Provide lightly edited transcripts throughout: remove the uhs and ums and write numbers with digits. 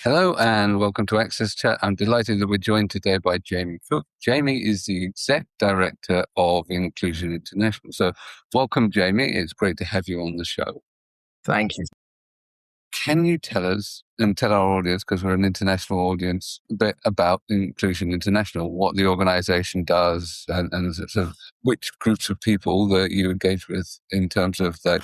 Hello and welcome to Access Chat. I'm delighted that we're joined today by Jamie Cooke. Jamie is the Exec Director of Inclusion International. So welcome, Jamie. It's great to have you on the show. Thank you. Can you tell us and tell our audience, because we're an international audience, a bit about Inclusion International, what the organization does and sort of which groups of people that you engage with in terms of the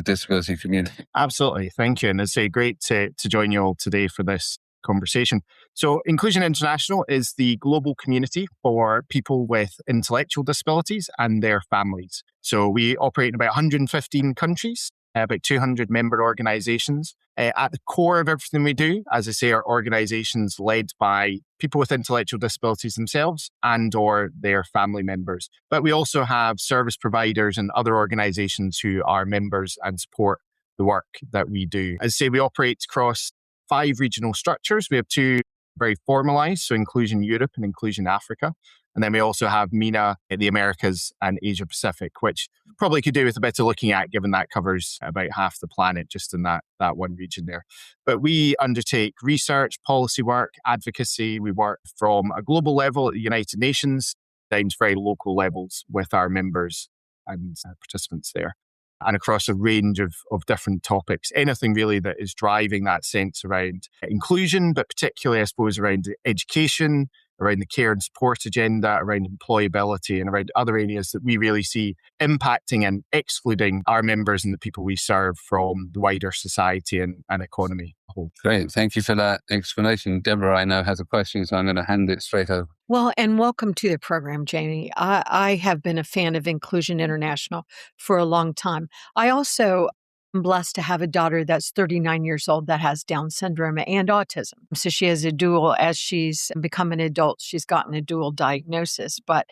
disability community? Absolutely. Thank you. And it's great to join you all today for this conversation. So Inclusion International is the global community for people with intellectual disabilities and their families. So we operate in about 115 countries, about 200 member organizations. At the core of everything we do, as I say, are organizations led by people with intellectual disabilities themselves and or their family members. But we also have service providers and other organizations who are members and support the work that we do. As I say, we operate across 5 regional structures. We have 2 very formalized, so Inclusion Europe and Inclusion Africa. And then we also have MENA, the Americas and Asia Pacific, which probably could do with a bit of looking at, given that covers about half the planet just in that one region there. But we undertake research, policy work, advocacy. We work from a global level at the United Nations down to very local levels with our members and participants there, and across a range of different topics. Anything really that is driving that sense around inclusion, but particularly, I suppose, around education, around the care and support agenda, around employability, and around other areas that we really see impacting and excluding our members and the people we serve from the wider society and economy. Great. Thank you for that explanation. Deborah, I know, has a question, so I'm going to hand it straight over. Well, and welcome to the program, Jamie. I have been a fan of Inclusion International for a long time. I also am blessed to have a daughter that's 39 years old that has Down syndrome and autism. So she has a dual, as she's become an adult, she's gotten a dual diagnosis. But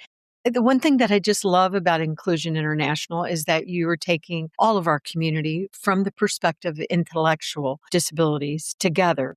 the one thing that I just love about Inclusion International is that you are taking all of our community from the perspective of intellectual disabilities together.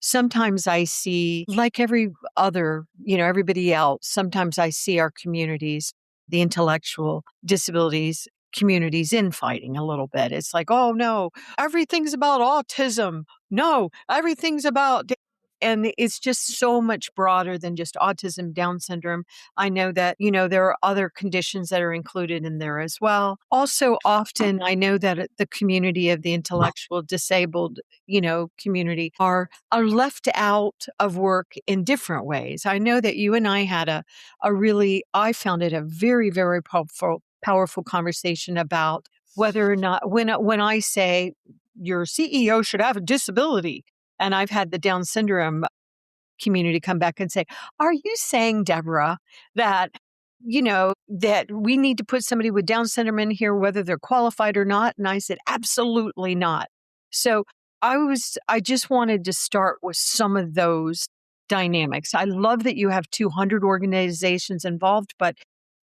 Sometimes I see, like every other, everybody else, sometimes I see our communities, the intellectual disabilities communities infighting a little bit. It's like, oh no, everything's about autism. No, everything's about... And it's just so much broader than just autism, Down syndrome. I know that, there are other conditions that are included in there as well. Also, often I know that the community of the intellectual disabled, community are left out of work in different ways. I know that you and I had I found it a very, very powerful conversation about whether or not, when I say your CEO should have a disability, and I've had the Down syndrome community come back and say, are you saying, Deborah, that, that we need to put somebody with Down syndrome in here, whether they're qualified or not? And I said, absolutely not. So I just wanted to start with some of those dynamics. I love that you have 200 organizations involved, but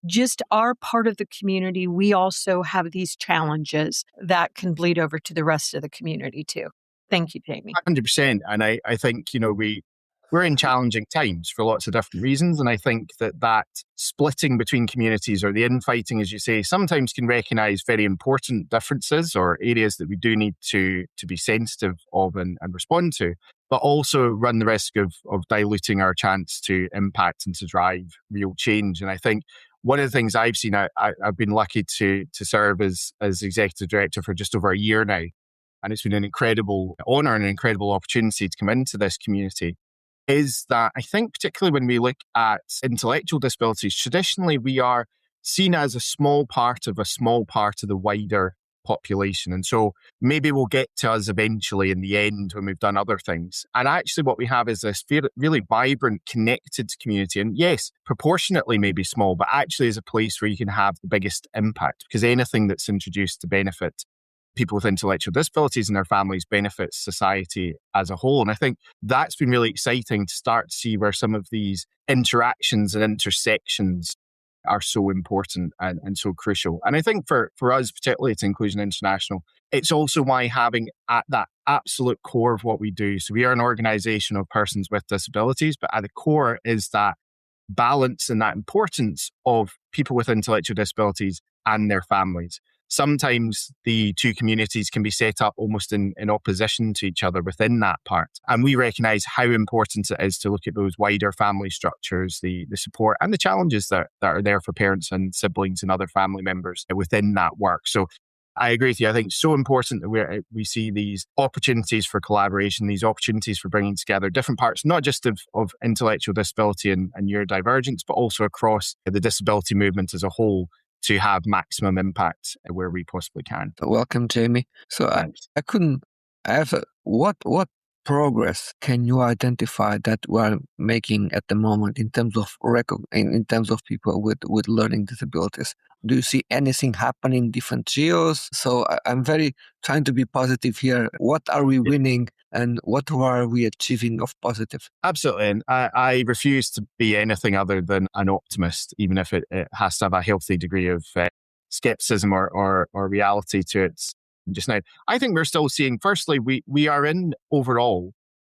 just our part of the community, we also have these challenges that can bleed over to the rest of the community too. Thank you, Jamie. 100%. And I think, we're in challenging times for lots of different reasons. And I think that splitting between communities, or the infighting, as you say, sometimes can recognize very important differences or areas that we do need to be sensitive of and respond to, but also run the risk of diluting our chance to impact and to drive real change. And I think one of the things I've seen, I've been lucky to serve as executive director for just over a year now. And it's been an incredible honor and an incredible opportunity to come into this community, is that I think particularly when we look at intellectual disabilities, traditionally we are seen as a small part of the wider population. And so maybe we'll get to us eventually in the end when we've done other things. And actually what we have is this really vibrant, connected community. And yes, proportionately maybe small, but actually is a place where you can have the biggest impact, because anything that's introduced to benefit people with intellectual disabilities and their families benefits society as a whole. And I think that's been really exciting to start to see where some of these interactions and intersections are so important and so crucial. And I think for us, particularly at Inclusion International, it's also why having at that absolute core of what we do. So we are an organization of persons with disabilities, but at the core is that balance and that importance of people with intellectual disabilities and their families. sometimes the two communities can be set up almost in opposition to each other within that part. And we recognise how important it is to look at those wider family structures, the support and the challenges that are there for parents and siblings and other family members within that work. So I agree with you. I think it's so important that we see these opportunities for collaboration, these opportunities for bringing together different parts, not just of intellectual disability and neurodivergence, but also across the disability movement as a whole, to have maximum impact where we possibly can. Welcome, Jamie. So what progress can you identify that we are making at the moment in terms of in terms of people with learning disabilities? Do you see anything happening in different geos? So I'm very trying to be positive here. What are we winning and what are we achieving of positive? Absolutely. And I refuse to be anything other than an optimist, even if it has to have a healthy degree of skepticism or reality to it just now. I think we're still seeing, firstly, we are in overall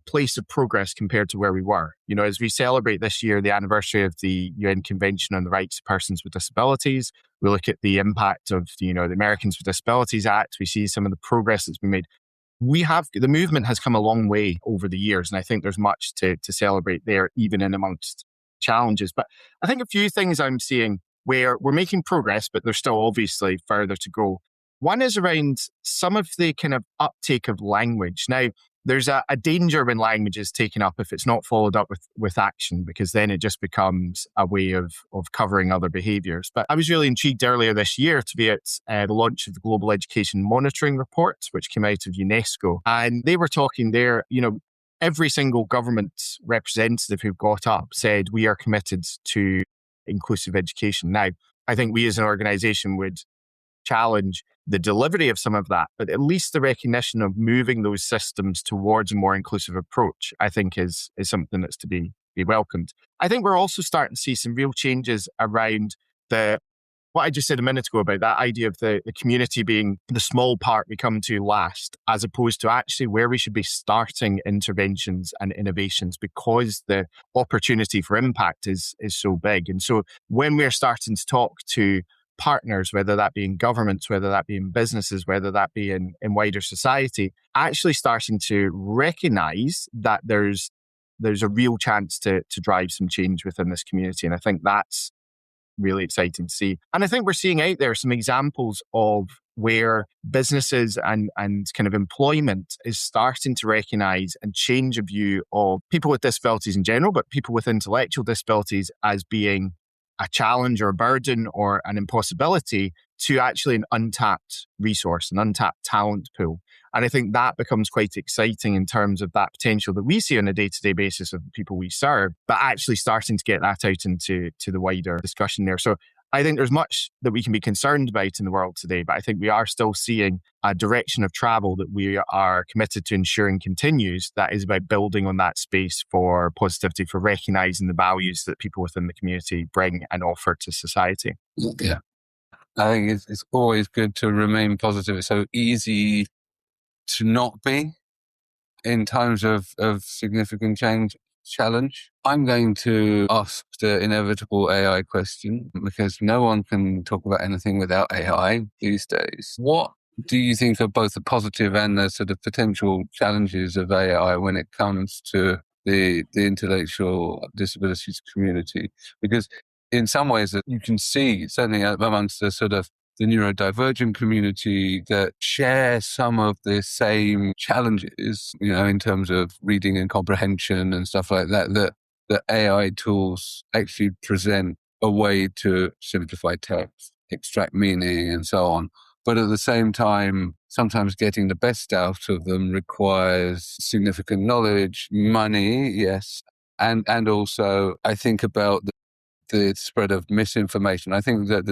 place of progress compared to where we were. You know, as we celebrate this year the anniversary of the UN Convention on the Rights of Persons with Disabilities, we look at the impact of the Americans with Disabilities Act, we see some of the progress that's been made. The movement has come a long way over the years, and I think there's much to celebrate there, even in amongst challenges. But I think a few things I'm seeing where we're making progress, but there's still obviously further to go. One is around some of the kind of uptake of language. Now, there's a danger when language is taken up if it's not followed up with action, because then it just becomes a way of covering other behaviours. But I was really intrigued earlier this year to be at the launch of the Global Education Monitoring Report, which came out of UNESCO. And they were talking there, every single government representative who got up said, we are committed to inclusive education. Now, I think we as an organisation would challenge the delivery of some of that, but at least the recognition of moving those systems towards a more inclusive approach, I think is something that's to be welcomed. I think we're also starting to see some real changes around what I just said a minute ago about that idea of the community being the small part we come to last, as opposed to actually where we should be starting interventions and innovations, because the opportunity for impact is so big. And so when we're starting to talk to partners, whether that be in governments, whether that be in businesses, whether that be in wider society, actually starting to recognise that there's a real chance to drive some change within this community. And I think that's really exciting to see. And I think we're seeing out there some examples of where businesses and kind of employment is starting to recognise and change a view of people with disabilities in general, but people with intellectual disabilities as being a challenge or a burden or an impossibility to actually an untapped resource, an untapped talent pool. And I think that becomes quite exciting in terms of that potential that we see on a day-to-day basis of the people we serve, but actually starting to get that out into the wider discussion there. So I think there's much that we can be concerned about in the world today, but I think we are still seeing a direction of travel that we are committed to ensuring continues. That is about building on that space for positivity, for recognising the values that people within the community bring and offer to society. Yeah. I think it's always good to remain positive. It's so easy to not be in times of significant challenge. I'm going to ask the inevitable AI question, because no one can talk about anything without AI these days. What do you think are both the positive and the sort of potential challenges of AI when it comes to the intellectual disabilities community? Because in some ways that you can see, certainly amongst the sort of the neurodivergent community, that share some of the same challenges, in terms of reading and comprehension and stuff like that, that AI tools actually present a way to simplify text, extract meaning and so on. But at the same time, sometimes getting the best out of them requires significant knowledge, money, yes. And also, I think about the spread of misinformation. I think that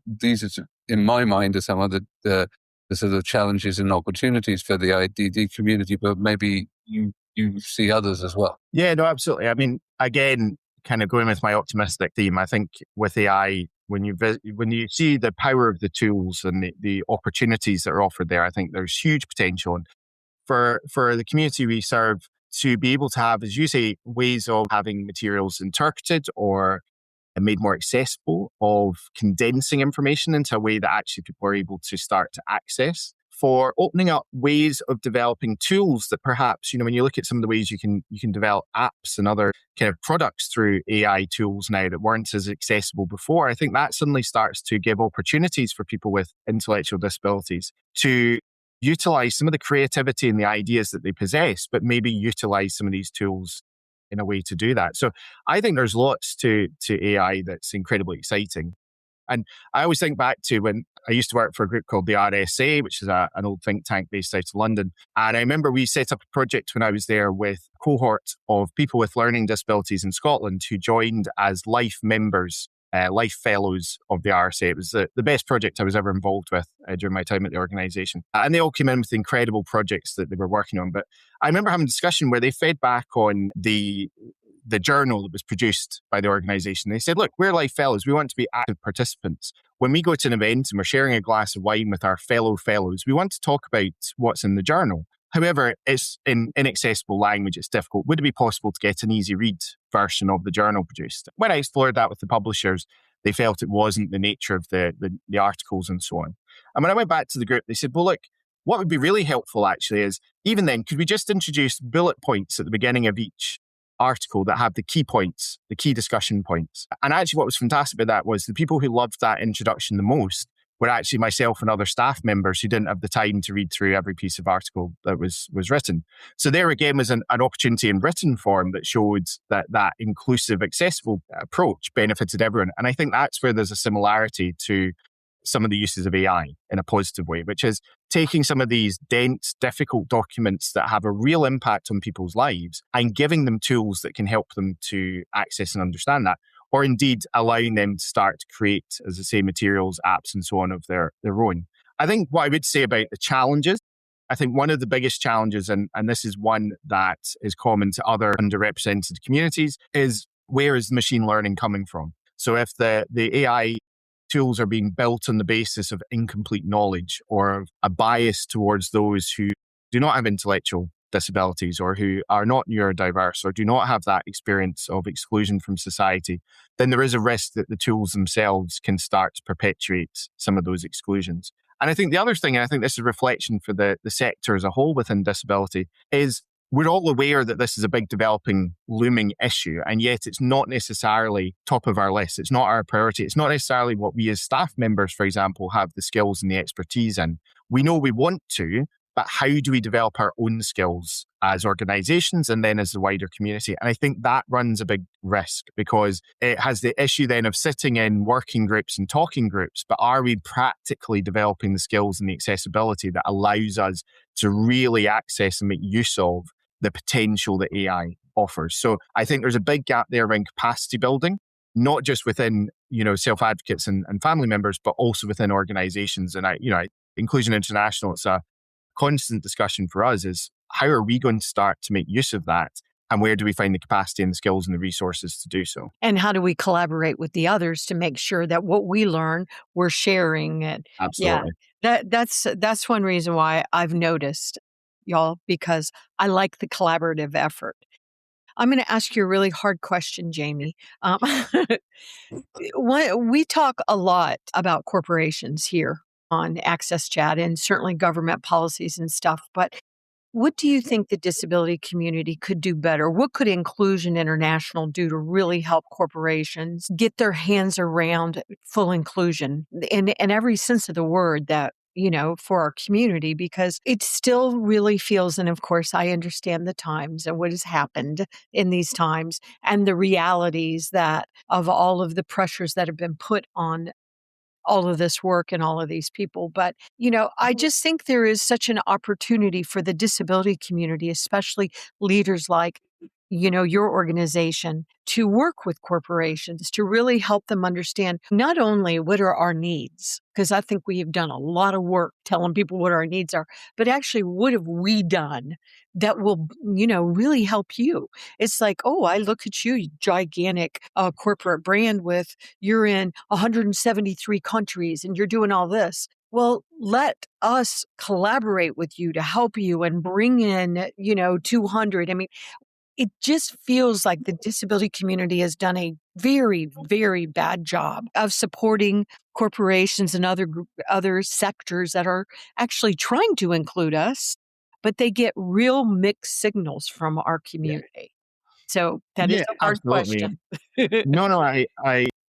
these are, in my mind, are some of the sort of challenges and opportunities for the IDD community, but maybe you see others as well. Yeah, no, absolutely. I mean, again, kind of going with my optimistic theme, I think with AI, when you see the power of the tools and the opportunities that are offered there, I think there's huge potential. And for the community we serve to be able to have, as you say, ways of having materials interpreted or made more accessible, of condensing information into a way that actually people are able to start to access, for opening up ways of developing tools that perhaps, when you look at some of the ways you can develop apps and other kind of products through AI tools now that weren't as accessible before, I think that suddenly starts to give opportunities for people with intellectual disabilities to utilize some of the creativity and the ideas that they possess, but maybe utilize some of these tools in a way to do that. So I think there's lots to AI that's incredibly exciting. And I always think back to when I used to work for a group called the RSA, which is an old think tank based out of London. And I remember we set up a project when I was there with a cohort of people with learning disabilities in Scotland who joined as life members, life fellows of the RSA. It was the best project I was ever involved with during my time at the organisation. And they all came in with incredible projects that they were working on. But I remember having a discussion where they fed back on the journal that was produced by the organisation. They said, look, we're life fellows. We want to be active participants. When we go to an event and we're sharing a glass of wine with our fellow fellows, we want to talk about what's in the journal. However, it's in inaccessible language. It's difficult. Would it be possible to get an easy read version of the journal produced? When I explored that with the publishers, they felt it wasn't the nature of the articles and so on. And when I went back to the group, they said, well, look, what would be really helpful actually is, even then, could we just introduce bullet points at the beginning of each article that have the key points, the key discussion points? And actually what was fantastic about that was the people who loved that introduction the most were actually myself and other staff members who didn't have the time to read through every piece of article that was written. So there again was an opportunity in written form that showed that inclusive, accessible approach benefited everyone. And I think that's where there's a similarity to some of the uses of AI in a positive way, which is taking some of these dense, difficult documents that have a real impact on people's lives and giving them tools that can help them to access and understand that, or indeed allowing them to start to create, as I say, materials, apps, and so on of their own. I think what I would say about the challenges, I think one of the biggest challenges, and this is one that is common to other underrepresented communities, is where is machine learning coming from? So if the AI tools are being built on the basis of incomplete knowledge or a bias towards those who do not have intellectual disabilities or who are not neurodiverse or do not have that experience of exclusion from society, then there is a risk that the tools themselves can start to perpetuate some of those exclusions. And I think the other thing, and I think this is a reflection for the sector as a whole within disability, is we're all aware that this is a big developing, looming issue, and yet it's not necessarily top of our list. It's not our priority. It's not necessarily what we as staff members, for example, have the skills and the expertise in. We know we want to, but how do we develop our own skills as organisations and then as the wider community? And I think that runs a big risk because it has the issue then of sitting in working groups and talking groups, but are we practically developing the skills and the accessibility that allows us to really access and make use of the potential that AI offers? So I think there's a big gap there around capacity building, not just within, self-advocates and family members, but also within organisations. And Inclusion International, it's a constant discussion for us is how are we going to start to make use of that? And where do we find the capacity and the skills and the resources to do so? And how do we collaborate with the others to make sure that what we learn, we're sharing it? Absolutely. Yeah, that's one reason why I've noticed, y'all, because I like the collaborative effort. I'm going to ask you a really hard question, Jamie. We talk a lot about corporations here on Access Chat and certainly government policies and stuff, but what do you think the disability community could do better? What could Inclusion International do to really help corporations get their hands around full inclusion in every sense of the word that, for our community? Because it still really feels, and of course, I understand the times and what has happened in these times and the realities that of all of the pressures that have been put on all of this work and all of these people. But, I just think there is such an opportunity for the disability community, especially leaders like, your organization, to work with corporations to really help them understand not only what are our needs, because I think we have done a lot of work telling people what our needs are, but actually what have we done that will, really help you? It's like, oh, I look at you gigantic corporate brand with, you're in 173 countries and you're doing all this. Well, let us collaborate with you to help you and bring in, 200. I mean, it just feels like the disability community has done a very, very bad job of supporting corporations and other sectors that are actually trying to include us, but they get real mixed signals from our community. So that is Yeah, a hard absolutely. question. No,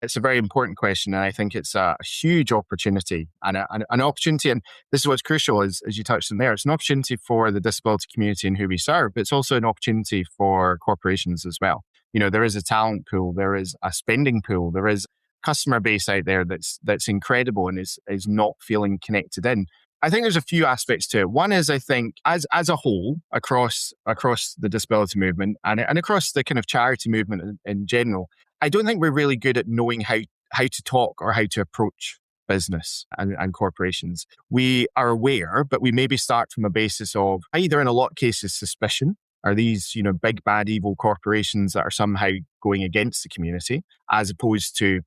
it's a very important question, and I think it's a huge opportunity and an opportunity. And this is what's crucial, as you touched on there. It's an opportunity for the disability community and who we serve, but it's also an opportunity for corporations as well. There is a talent pool, there is a spending pool, there is customer base out there that's incredible and is not feeling connected in. I think there's a few aspects to it. One is, I think, as a whole, across the disability movement and across the kind of charity movement in general, I don't think we're really good at knowing how to talk or how to approach business and corporations. We are aware, but we maybe start from a basis of either, in a lot of cases, suspicion. Are these, big, bad, evil corporations that are somehow going against the community, as opposed to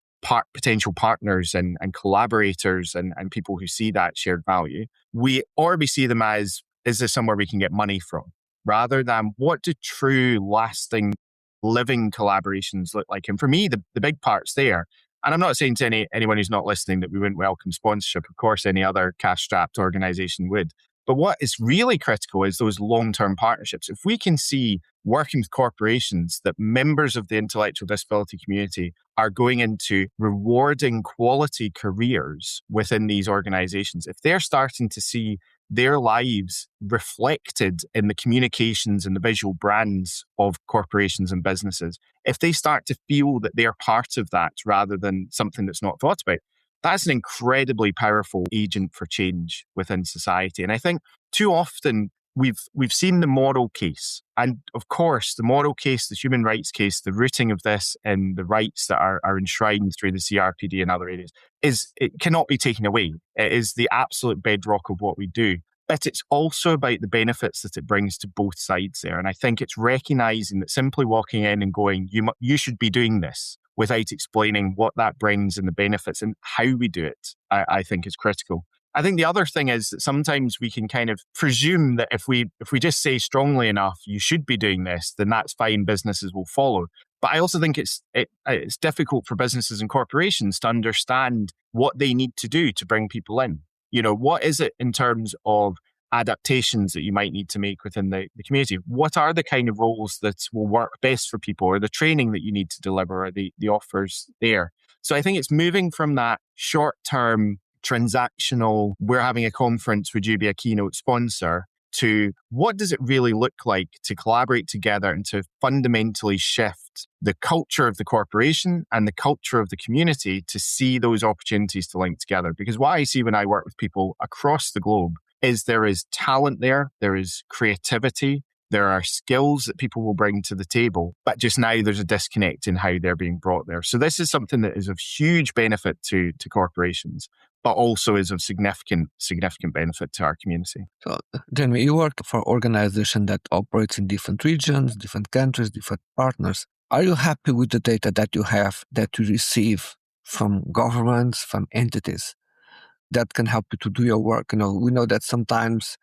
potential partners and collaborators and people who see that shared value? We see them as, is this somewhere we can get money from? Rather than, what do true, lasting, living collaborations look like? And for me, the big part's there. And I'm not saying to anyone who's not listening that we wouldn't welcome sponsorship. Of course, any other cash-strapped organization would. But what is really critical is those long-term partnerships. If we can see, working with corporations, that members of the intellectual disability community are going into rewarding quality careers within these organizations, if they're starting to see their lives reflected in the communications and the visual brands of corporations and businesses, if they start to feel that they're part of that rather than something that's not thought about, that's an incredibly powerful agent for change within society. And I think too often we've seen the moral case. And of course, the moral case, the human rights case, the rooting of this in the rights that are enshrined through the CRPD and other areas, it cannot be taken away. It is the absolute bedrock of what we do. But it's also about the benefits that it brings to both sides there. And I think it's recognizing that simply walking in and going, you should be doing this, without explaining what that brings and the benefits and how we do it, I think is critical. I think the other thing is that sometimes we can kind of presume that if we just say strongly enough, you should be doing this, then that's fine, businesses will follow. But I also think it's difficult for businesses and corporations to understand what they need to do to bring people in. What is it in terms of adaptations that you might need to make within the community? What are the kind of roles that will work best for people, or the training that you need to deliver, or the offers there? So I think it's moving from that short-term transactional, we're having a conference, would you be a keynote sponsor, to what does it really look like to collaborate together and to fundamentally shift the culture of the corporation and the culture of the community to see those opportunities to link together. Because what I see when I work with people across the globe is there is talent there is creativity, there are skills that people will bring to the table, but just now there's a disconnect in how they're being brought there. So this is something that is of huge benefit to corporations, but also is of significant benefit to our community. So, Jamie, you work for an organization that operates in different regions, different countries, different partners. Are you happy with the data that you have, that you receive from governments, from entities that can help you to do your work? We know that sometimes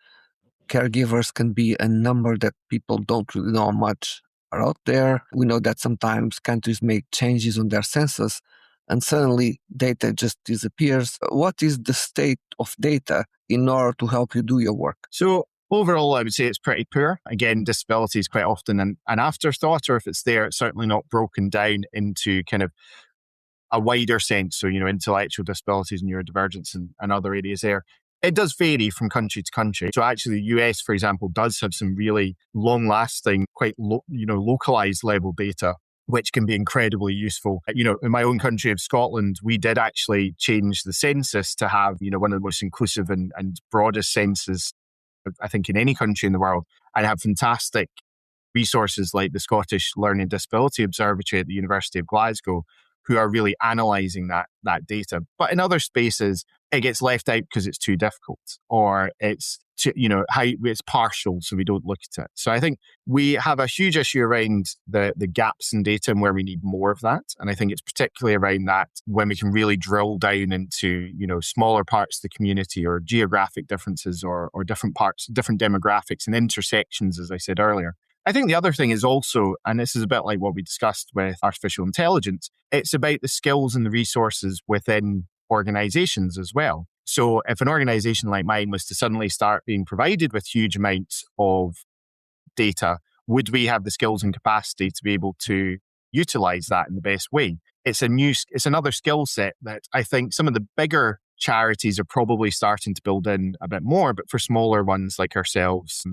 caregivers can be a number that people don't really know much are out there. We know that sometimes countries make changes on their census and suddenly data just disappears. What is the state of data in order to help you do your work? So overall, I would say it's pretty poor. Again, disability is quite often an afterthought, or if it's there, it's certainly not broken down into kind of a wider sense. So, intellectual disabilities and neurodivergence and other areas there. It does vary from country to country. So actually, the US, for example, does have some really long-lasting, quite localized level data, which can be incredibly useful. In my own country of Scotland, we did actually change the census to have, one of the most inclusive and broadest census, I think, in any country in the world, and have fantastic resources like the Scottish Learning Disability Observatory at the University of Glasgow, who are really analysing that data. But in other spaces, it gets left out because it's too difficult, or it's it's partial, so we don't look at it. So I think we have a huge issue around the gaps in data and where we need more of that. And I think it's particularly around that when we can really drill down into smaller parts of the community, or geographic differences, or different parts, different demographics and intersections, as I said earlier. I think the other thing is also, and this is a bit like what we discussed with artificial intelligence, it's about the skills and the resources within organizations as well. So if an organization like mine was to suddenly start being provided with huge amounts of data, would we have the skills and capacity to be able to utilize that in the best way? It's another skill set that I think some of the bigger charities are probably starting to build in a bit more, but for smaller ones like ourselves,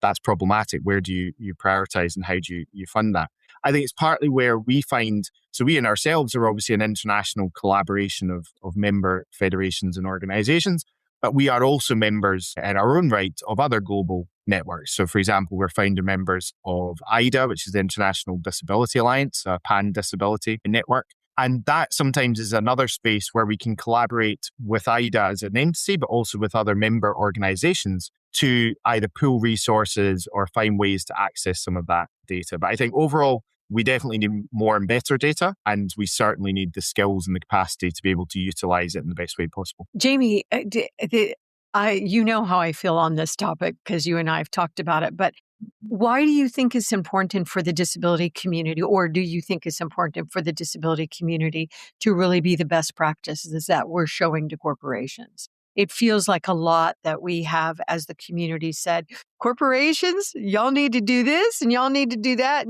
that's problematic. Where do you prioritize and how do you fund that? I think it's partly where we find, so we and ourselves are obviously an international collaboration of member federations and organizations, but we are also members in our own right of other global networks. So for example, we're founder members of IDA, which is the International Disability Alliance, a pan-disability network. And that sometimes is another space where we can collaborate with IDA as an entity, but also with other member organizations to either pool resources or find ways to access some of that data. But I think overall, we definitely need more and better data, and we certainly need the skills and the capacity to be able to utilize it in the best way possible. Jamie, you know how I feel on this topic because you and I have talked about it, but why do you think it's important for the disability community, or do you think it's important for the disability community to really be the best practices that we're showing to corporations? It feels like a lot that we have as the community said, corporations, y'all need to do this and y'all need to do that.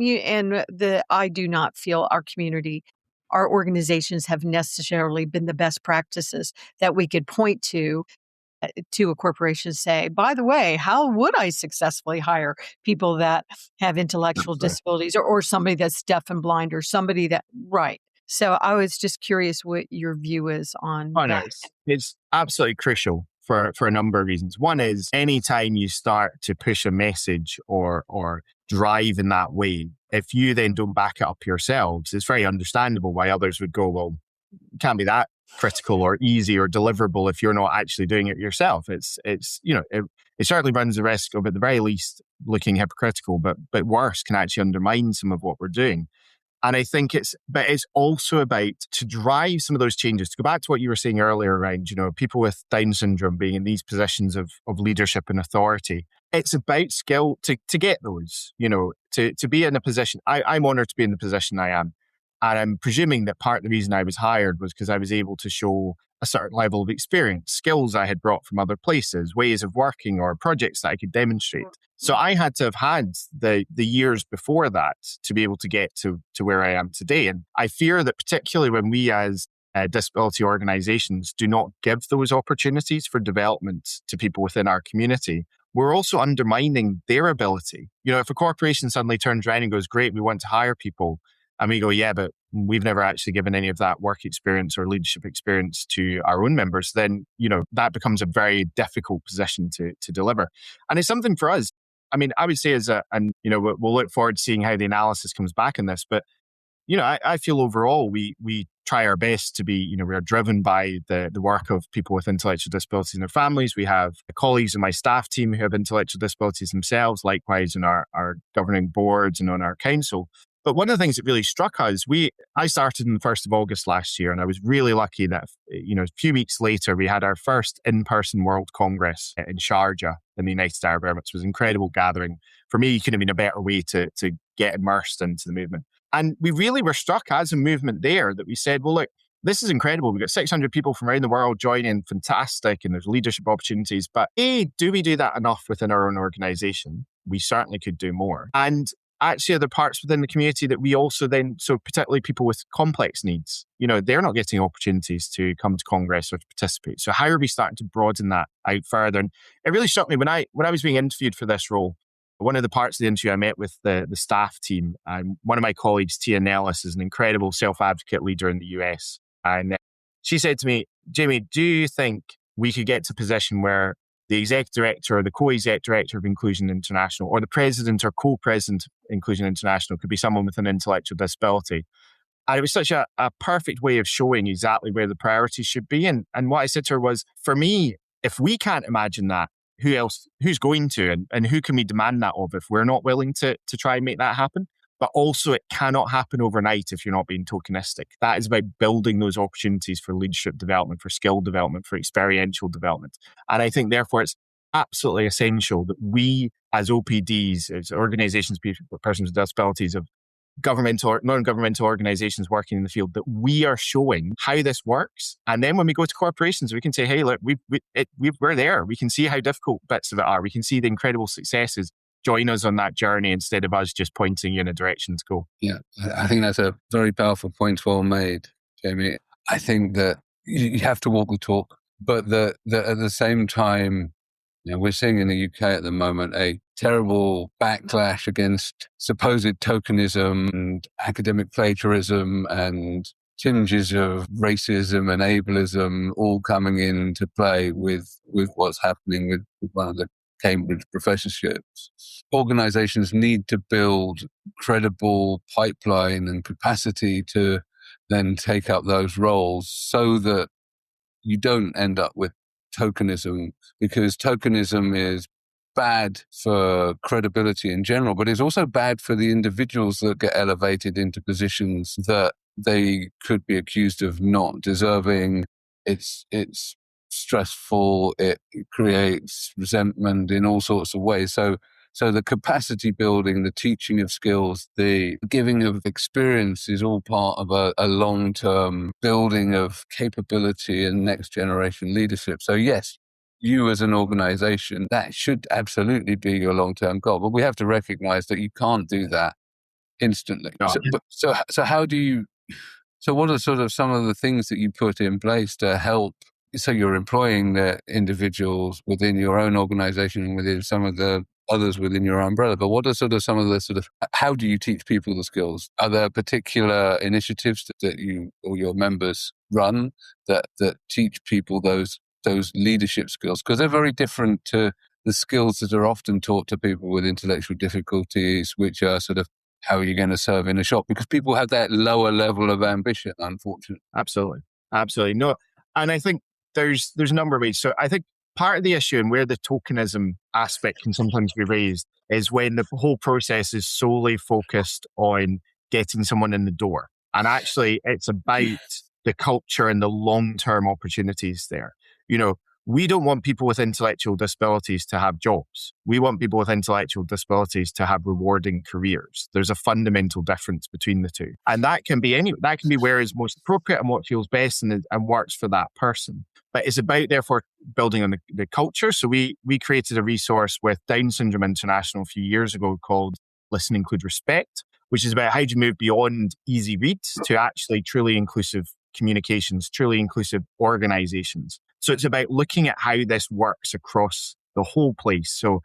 I do not feel our community, our organizations have necessarily been the best practices that we could point to a corporation say, by the way, how would I successfully hire people that have intellectual disabilities or somebody that's deaf and blind or somebody that, right. So I was just curious what your view is on that. No, it's absolutely crucial for a number of reasons. One is anytime you start to push a message or drive in that way, if you then don't back it up yourselves, it's very understandable why others would go, well, it can't be that critical or easy or deliverable if you're not actually doing it yourself. It certainly runs the risk of at the very least looking hypocritical, but worse, can actually undermine some of what we're doing. And I think it's also about to drive some of those changes. To go back to what you were saying earlier around, people with Down syndrome being in these positions of leadership and authority. It's about skill to get those, to be in a position. I'm honored to be in the position I am. And I'm presuming that part of the reason I was hired was because I was able to show a certain level of experience, skills I had brought from other places, ways of working or projects that I could demonstrate. So I had to have had the years before that to be able to get to where I am today. And I fear that particularly when we as disability organizations do not give those opportunities for development to people within our community, we're also undermining their ability. If a corporation suddenly turns around and goes, great, we want to hire people, and we go, yeah, but we've never actually given any of that work experience or leadership experience to our own members, then, that becomes a very difficult position to deliver. And it's something for us. I mean, I would say we'll look forward to seeing how the analysis comes back on this. But, I feel overall we try our best to be, we are driven by the work of people with intellectual disabilities and their families. We have colleagues in my staff team who have intellectual disabilities themselves, likewise in our governing boards and on our council. But one of the things that really struck us, I started on the 1st of August last year, and I was really lucky that, a few weeks later, we had our first in-person World Congress in Sharjah in the United Arab Emirates. It was an incredible gathering. For me, it couldn't have been a better way to get immersed into the movement. And we really were struck as a movement there that we said, well, look, this is incredible. We've got 600 people from around the world joining, fantastic, and there's leadership opportunities. But do we do that enough within our own organization? We certainly could do more. And actually other parts within the community that we also then, so particularly people with complex needs, they're not getting opportunities to come to Congress or to participate. So how are we starting to broaden that out further? And it really struck me when I was being interviewed for this role. One of the parts of the interview, I met with the staff team, and one of my colleagues, Tia Nellis, is an incredible self-advocate leader in the US. And she said to me, Jamie, do you think we could get to a position where the exec director or the co-exec director of Inclusion International or the president or co-president of Inclusion International could be someone with an intellectual disability? And it was such a perfect way of showing exactly where the priorities should be. And what I said to her was, for me, if we can't imagine that, who's going to, and who can we demand that of if we're not willing to try and make that happen? But also it cannot happen overnight if you're not being tokenistic. That is about building those opportunities for leadership development, for skill development, for experiential development. And I think therefore absolutely essential that we, as OPDs, as organizations, persons with disabilities, of governmental or non-governmental organizations working in the field, that we are showing how this works. And then when we go to corporations, we can say, hey, look, we're there. We can see how difficult bits of it are. We can see the incredible successes. Join us on that journey instead of us just pointing you in a direction to go. Yeah, I think that's a very powerful point well made, Jamie. I think that you have to walk the talk, but that at the same time, we're seeing in the UK at the moment a terrible backlash against supposed tokenism and academic plagiarism and tinges of racism and ableism all coming into play with what's happening with one of the Cambridge professorships. Organizations need to build credible pipeline and capacity to then take up those roles so that you don't end up with tokenism, because tokenism is bad for credibility in general, but it's also bad for the individuals that get elevated into positions that they could be accused of not deserving. It's stressful. It creates resentment in all sorts of ways. So the capacity building, the teaching of skills, the giving of experience is all part of a long-term building of capability and next generation leadership. So yes, you as an organization, that should absolutely be your long-term goal. But we have to recognize that you can't do that instantly. So how do you, so what are sort of some of the things that you put in place to help? So you're employing the individuals within your own organization and within some of the others within your umbrella, but what are some of the how do you teach people the skills? Are there particular initiatives that you or your members run that teach people those leadership skills? Because they're very different to the skills that are often taught to people with intellectual difficulties, which are sort of, how are you going to serve in a shop? Because people have that lower level of ambition, unfortunately. Absolutely. No, and I think there's a number of ways. So I think part of the issue and where the tokenism aspect can sometimes be raised is when the whole process is solely focused on getting someone in the door. And actually, it's about the culture and the long-term opportunities there. We don't want people with intellectual disabilities to have jobs. We want people with intellectual disabilities to have rewarding careers. There's a fundamental difference between the two. And that can be where is most appropriate and what feels best and works for that person. But it's about, therefore, building on the culture. So we created a resource with Down Syndrome International a few years ago called Listen, Include, Respect, which is about how do you move beyond easy reads to actually truly inclusive communications, truly inclusive organizations. So it's about looking at how this works across the whole place. So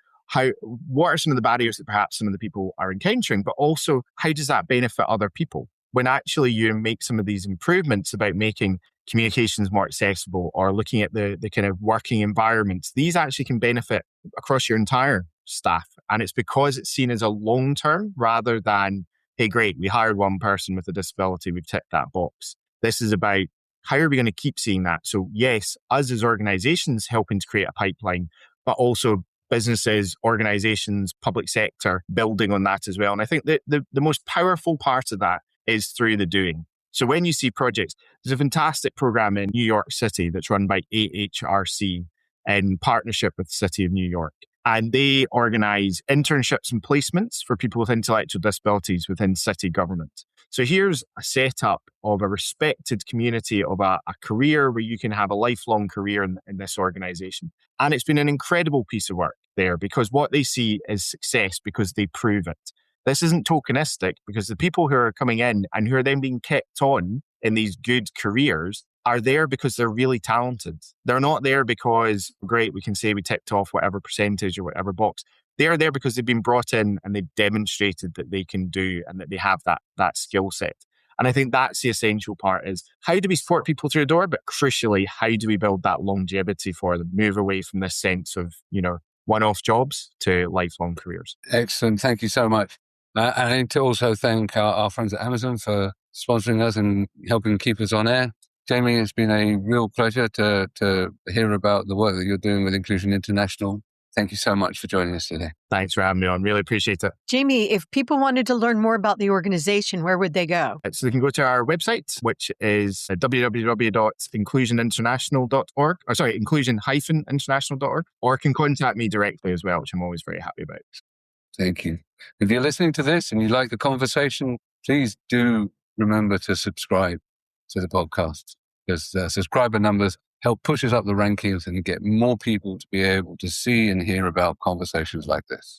what are some of the barriers that perhaps some of the people are encountering, but also how does that benefit other people? When actually you make some of these improvements about making communications more accessible or looking at the kind of working environments, these actually can benefit across your entire staff. And it's because it's seen as a long term rather than, hey, great, we hired one person with a disability, we've ticked that box. This is about, how are we going to keep seeing that? So yes, us as organizations helping to create a pipeline, but also businesses, organizations, public sector building on that as well. And I think that the most powerful part of that is through the doing. So when you see projects, there's a fantastic program in New York City that's run by AHRC in partnership with the City of New York. And they organize internships and placements for people with intellectual disabilities within city government. So here's a setup of a respected community of a career where you can have a lifelong career in this organization. And it's been an incredible piece of work there because what they see is success because they prove it. This isn't tokenistic because the people who are coming in and who are then being kept on in these good careers are there because they're really talented. They're not there because, great, we can say we ticked off whatever percentage or whatever box. They're there because they've been brought in and they've demonstrated that they can do and that they have that skill set. And I think that's the essential part is how do we support people through the door? But crucially, how do we build that longevity for them? Move away from this sense of, one-off jobs to lifelong careers. Excellent. Thank you so much. I need to also thank our friends at Amazon for sponsoring us and helping keep us on air. Jamie, it's been a real pleasure to hear about the work that you're doing with Inclusion International. Thank you so much for joining us today. Thanks for having me on. Really appreciate it. Jamie, if people wanted to learn more about the organization, where would they go? So they can go to our website, which is www.inclusioninternational.org, or sorry, inclusion-international.org, or can contact me directly as well, which I'm always very happy about. Thank you. If you're listening to this and you like the conversation, please do remember to subscribe to the podcast, because subscriber numbers help push us up the rankings and get more people to be able to see and hear about conversations like this.